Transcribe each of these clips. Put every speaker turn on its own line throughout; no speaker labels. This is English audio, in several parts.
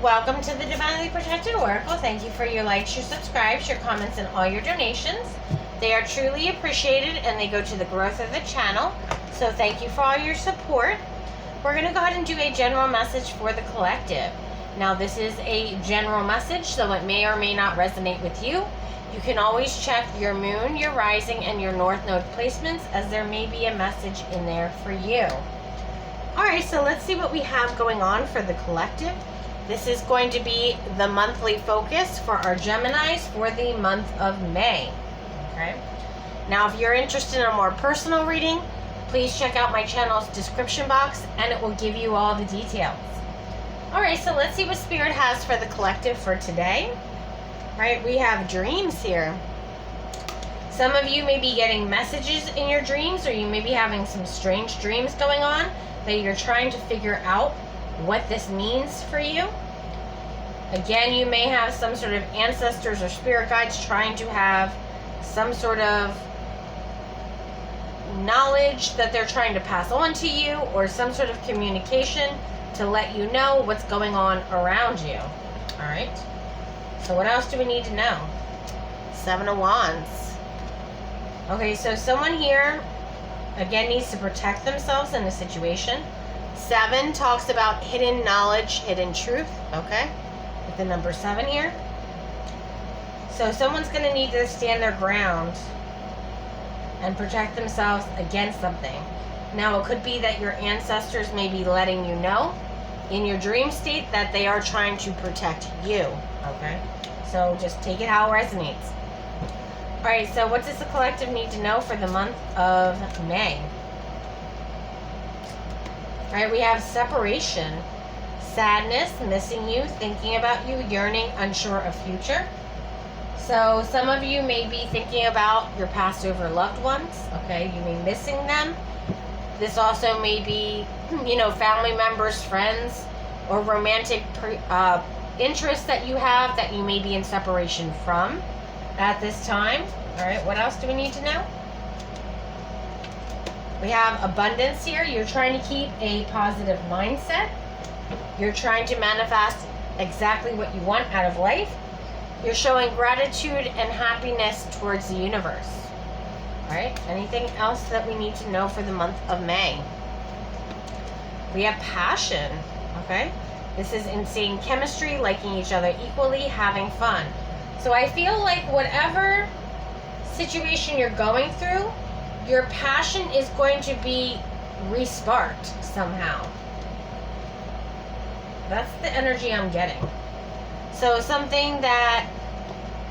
Welcome to the Divinely Protected Oracle. Thank you for your likes, your subscribes, your comments, and all your donations. They are truly appreciated and they go to the growth of the channel. So thank you for all your support. We're going to go ahead and do a general message for the collective. Now this is a general message, so it may or may not resonate with you. You can always check your moon, your rising, and your north node placements, as there may be a message in there for you. Alright, so let's see what we have going on for the collective. This is going to be the monthly focus for our Geminis for the month of May. Okay. Now, if you're interested in a more personal reading, please check out my channel's description box and it will give you all the details. Alright, so let's see what Spirit has for the collective for today. Alright, we have dreams here. Some of you may be getting messages in your dreams, or you may be having some strange dreams going on that you're trying to figure out what this means for you. Again, you may have some sort of ancestors or spirit guides trying to have some sort of knowledge that they're trying to pass on to you, or some sort of communication to let you know what's going on around you. All right. So what else do we need to know? Seven of Wands. Okay, so someone here, again, needs to protect themselves in a situation. 7 talks about hidden knowledge, hidden truth, okay? With the number 7 here. So someone's going to need to stand their ground and protect themselves against something. Now, it could be that your ancestors may be letting you know in your dream state that they are trying to protect you, okay? So just take it how it resonates. Alright, so what does the collective need to know for the month of May? Alright, we have separation, sadness, missing you, thinking about you, yearning, unsure of future. So some of you may be thinking about your passed over loved ones, okay? You may be missing them. This also may be, family members, friends, or romantic interests that you have that you may be in separation from at this time. Alright, what else do we need to know? We have abundance here. You're trying to keep a positive mindset. You're trying to manifest exactly what you want out of life. You're showing gratitude and happiness towards the universe. All right. Anything else that we need to know for the month of May? We have passion. Okay. This is insane chemistry, liking each other equally, having fun. So I feel like whatever situation you're going through, your passion is going to be re-sparked somehow. That's the energy I'm getting. So something that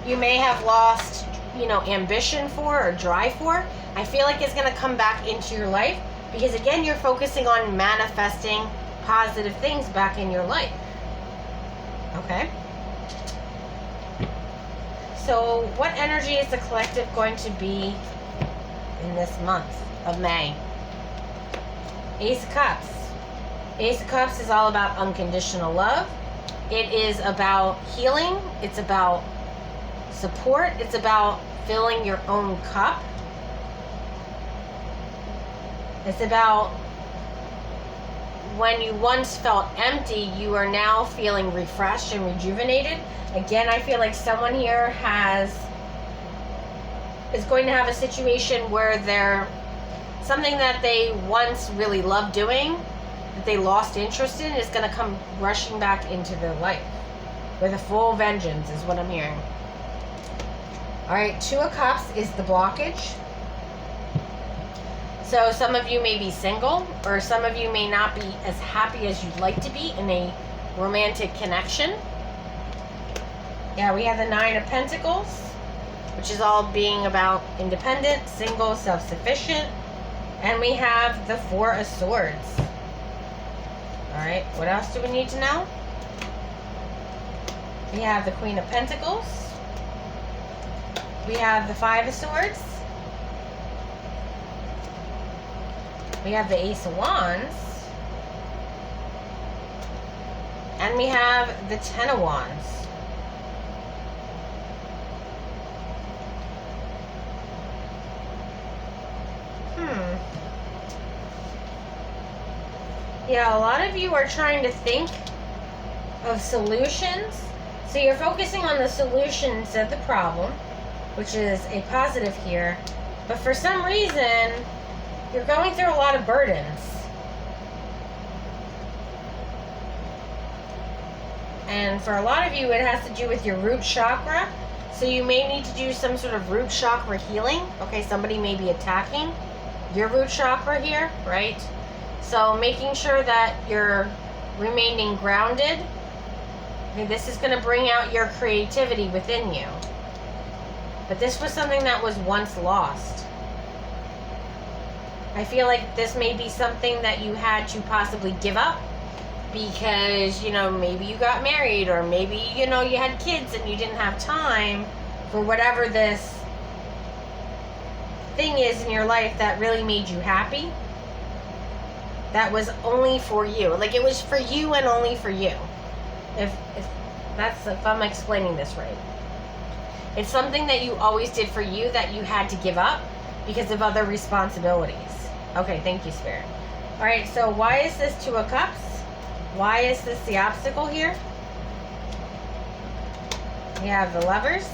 you may have lost, ambition for or drive for, I feel like it's going to come back into your life, because again, you're focusing on manifesting positive things back in your life. Okay? So what energy is the collective going to be in this month of May? Ace of Cups. Ace of Cups is all about unconditional love. It is about healing. It's about support. It's about filling your own cup. It's about when you once felt empty, you are now feeling refreshed and rejuvenated. Again, I feel like someone here is going to have a situation where something that they once really loved doing, that they lost interest in, is going to come rushing back into their life with a full vengeance, is what I'm hearing. All right, 2 of Cups is the blockage. So some of you may be single, or some of you may not be as happy as you'd like to be in a romantic connection. Yeah, we have the 9 of Pentacles, which is all being about independent, single, self-sufficient. And we have the 4 of Swords. Alright, what else do we need to know? We have the Queen of Pentacles. We have the 5 of Swords. We have the Ace of Wands. And we have the 10 of Wands. Yeah, a lot of you are trying to think of solutions. So you're focusing on the solutions of the problem, which is a positive here. But for some reason, you're going through a lot of burdens. And for a lot of you, it has to do with your root chakra. So you may need to do some sort of root chakra healing. Okay, somebody may be attacking your root chakra here, right? So making sure that you're remaining grounded. Okay, this is going to bring out your creativity within you. But this was something that was once lost. I feel like this may be something that you had to possibly give up because, you know, maybe you got married, or maybe, you know, you had kids and you didn't have time for whatever this thing is in your life that really made you happy. That was only for you. Like, it was for you and only for you. If I'm explaining this right. It's something that you always did for you that you had to give up because of other responsibilities. Okay, thank you, Spirit. All right, so why is this Two of Cups? Why is this the obstacle here? We have the Lovers.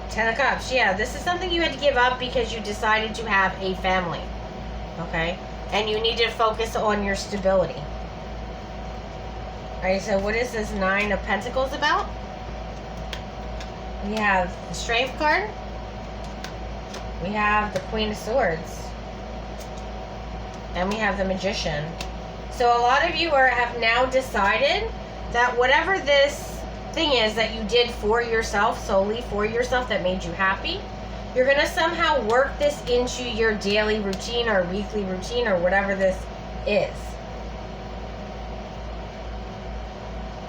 Ten of Cups. Yeah, this is something you had to give up because you decided to have a family. Okay? And you need to focus on your stability. Alright, so what is this Nine of Pentacles about? We have the Strength card. We have the Queen of Swords. And we have the Magician. So a lot of you have now decided that whatever this thing is that you did for yourself, solely for yourself, that made you happy, you're going to somehow work this into your daily routine or weekly routine or whatever this is.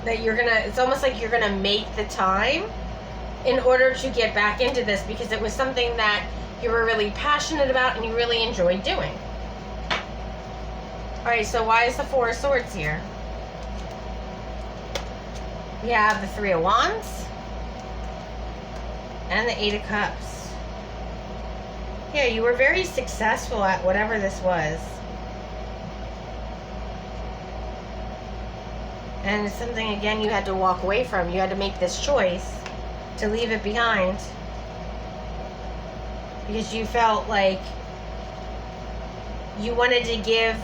That you're going to, it's almost like you're going to make the time in order to get back into this because it was something that you were really passionate about and you really enjoyed doing. Alright, so why is the Four of Swords here? We have the Three of Wands and the Eight of Cups. Yeah, you were very successful at whatever this was. And it's something, again, you had to walk away from. You had to make this choice to leave it behind because you felt like you wanted to give,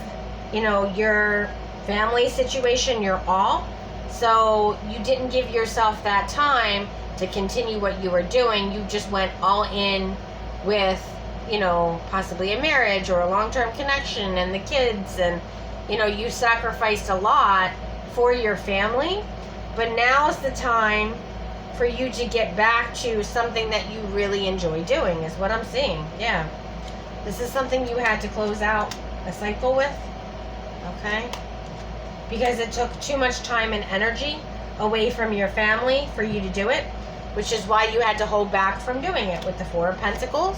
you know, your family situation your all. So you didn't give yourself that time to continue what you were doing. You just went all in with, you know, possibly a marriage or a long-term connection and the kids, and, you know, you sacrificed a lot for your family. But now's the time for you to get back to something that you really enjoy doing, is what I'm seeing. Yeah, this is something you had to close out a cycle with. Okay, because it took too much time and energy away from your family for you to do it, which is why you had to hold back from doing it with the Four of Pentacles.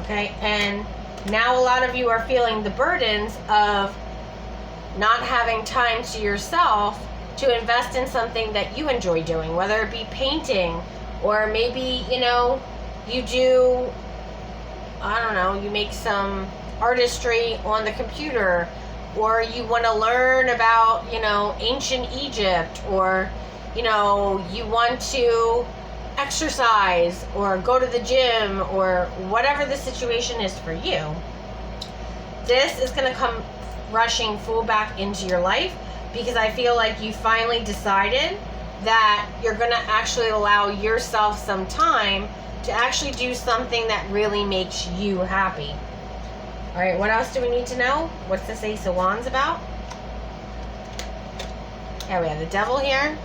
Okay, and now a lot of you are feeling the burdens of not having time to yourself to invest in something that you enjoy doing, whether it be painting, or maybe, you know, you do, I don't know, you make some artistry on the computer, or you want to learn about, you know, ancient Egypt, or, you know, you want to exercise or go to the gym, or whatever the situation is for you. This is going to come rushing full back into your life because I feel like you finally decided that you're going to actually allow yourself some time to actually do something that really makes you happy. All right, what else do we need to know? What's this Ace of Wands about? Yeah, we have the Devil here.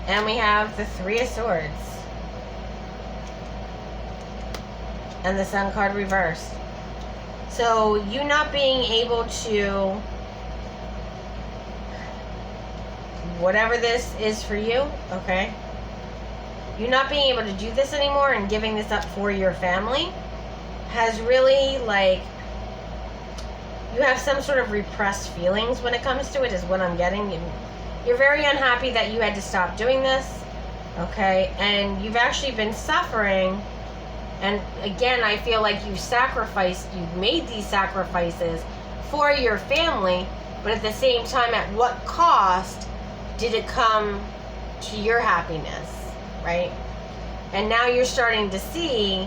And we have the Three of Swords. And the Sun card reversed. So, you not being able to, whatever this is for you, okay? You not being able to do this anymore and giving this up for your family has really, like, you have some sort of repressed feelings when it comes to it, is what I'm getting. You're very unhappy that you had to stop doing this, okay? And you've actually been suffering. And again, I feel like you've made these sacrifices for your family, But at the same time, at what cost did it come to your happiness, right? And now you're starting to see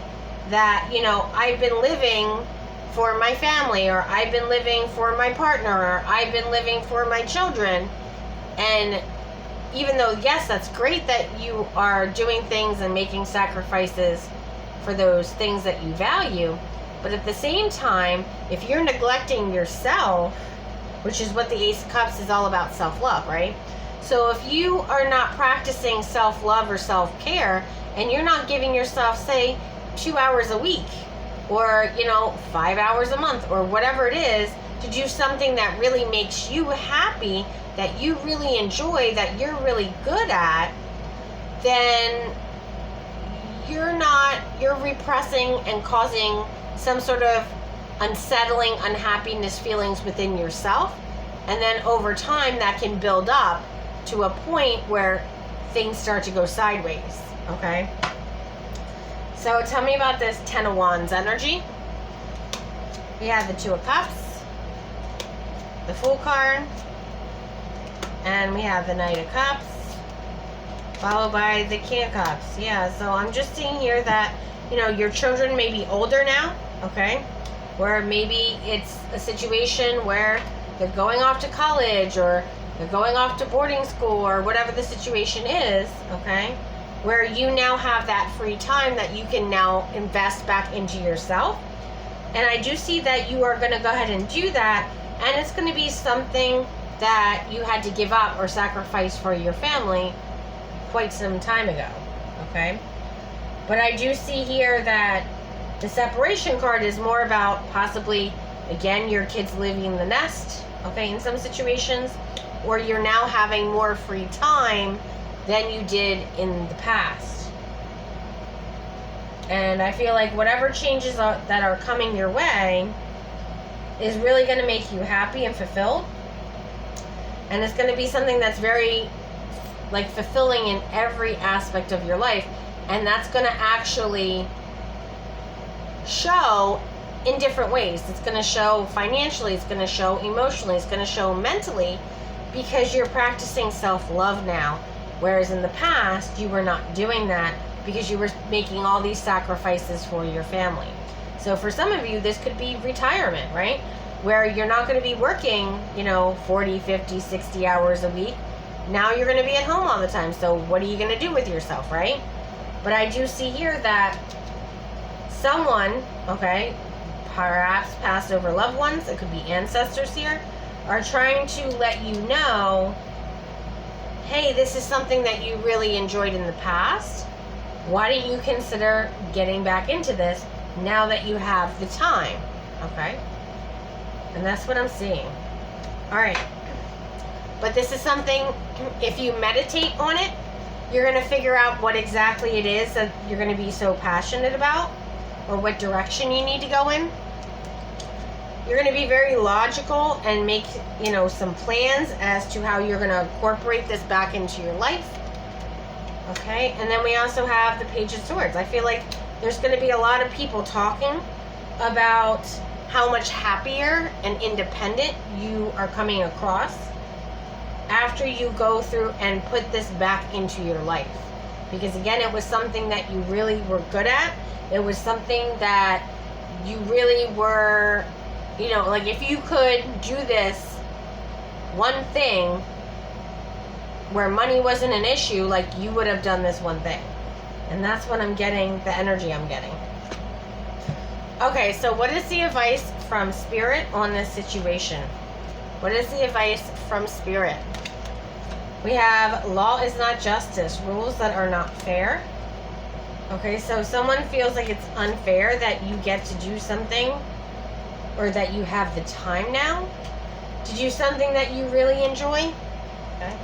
that, I've been living for my family, or I've been living for my partner, or I've been living for my children. And even though, yes, that's great that you are doing things and making sacrifices for those things that you value, but at the same time, if you're neglecting yourself, which is what the Ace of Cups is all about, self-love, right? So if you are not practicing self-love or self-care, and you're not giving yourself, say, 2 hours a week, or 5 hours a month, or whatever it is, to do something that really makes you happy, that you really enjoy, that you're really good at, then you're repressing and causing some sort of unsettling unhappiness feelings within yourself. And then over time, that can build up to a point where things start to go sideways, okay? So tell me about this Ten of Wands energy. We have the Two of Cups, the Fool card, and we have the Knight of Cups, followed by the King of Cups. Yeah, so I'm just seeing here that, your children may be older now, okay? Where maybe it's a situation where they're going off to college, or they're going off to boarding school, or whatever the situation is, okay? Where you now have that free time that you can now invest back into yourself. And I do see that you are going to go ahead and do that, and it's going to be something that you had to give up or sacrifice for your family quite some time ago, okay? But I do see here that the separation card is more about possibly, again, your kids leaving the nest, okay, in some situations, or you're now having more free time than you did in the past. And I feel like whatever changes that are coming your way is really going to make you happy and fulfilled. And it's going to be something that's very, fulfilling in every aspect of your life. And that's going to actually show in different ways. It's going to show financially, it's going to show emotionally, it's going to show mentally, because you're practicing self-love now. Whereas in the past, you were not doing that because you were making all these sacrifices for your family. So for some of you, this could be retirement, right? Where you're not going to be working, 40, 50, 60 hours a week. Now you're going to be at home all the time. So what are you going to do with yourself, right? But I do see here that someone, okay, perhaps passed over loved ones, it could be ancestors here, are trying to let you know, hey, this is something that you really enjoyed in the past. Why don't you consider getting back into this now that you have the time, okay? And that's what I'm seeing. All right. But this is something, if you meditate on it, you're going to figure out what exactly it is that you're going to be so passionate about, or what direction you need to go in. You're going to be very logical and make, some plans as to how you're going to incorporate this back into your life. Okay? And then we also have the Page of Swords. I feel like there's going to be a lot of people talking about how much happier and independent you are coming across after you go through and put this back into your life. Because again, it was something that you really were good at. It was something that you really were, if you could do this one thing where money wasn't an issue, you would have done this one thing. And that's what I'm getting, the energy I'm getting. Okay, so what is the advice from Spirit on this situation? What is the advice from Spirit? We have law is not justice, rules that are not fair. Okay, so someone feels like it's unfair that you get to do something, or that you have the time now to do something that you really enjoy. Okay.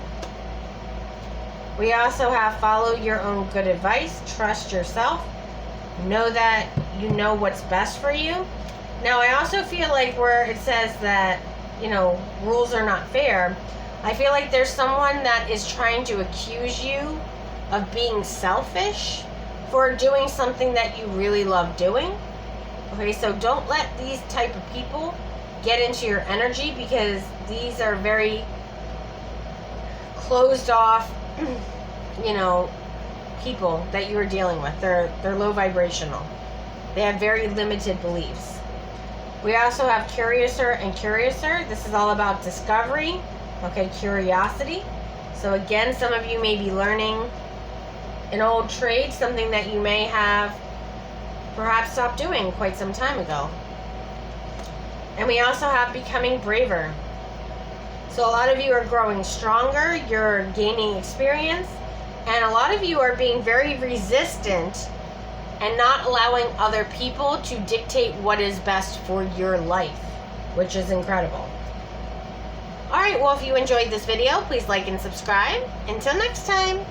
We also have follow your own good advice, trust yourself, know that you know what's best for you. Now, I also feel like where it says that, rules are not fair, I feel like there's someone that is trying to accuse you of being selfish for doing something that you really love doing. Okay, so don't let these type of people get into your energy, because these are very closed off, you know, people that you are dealing with. They're low vibrational. They have very limited beliefs. We also have Curiouser and Curiouser. This is all about discovery, okay, curiosity. So again, some of you may be learning an old trade, something that you may have perhaps stopped doing quite some time ago. And we also have Becoming Braver. So a lot of you are growing stronger, you're gaining experience, and a lot of you are being very resistant and not allowing other people to dictate what is best for your life, which is incredible. Alright, well, if you enjoyed this video, please like and subscribe. Until next time.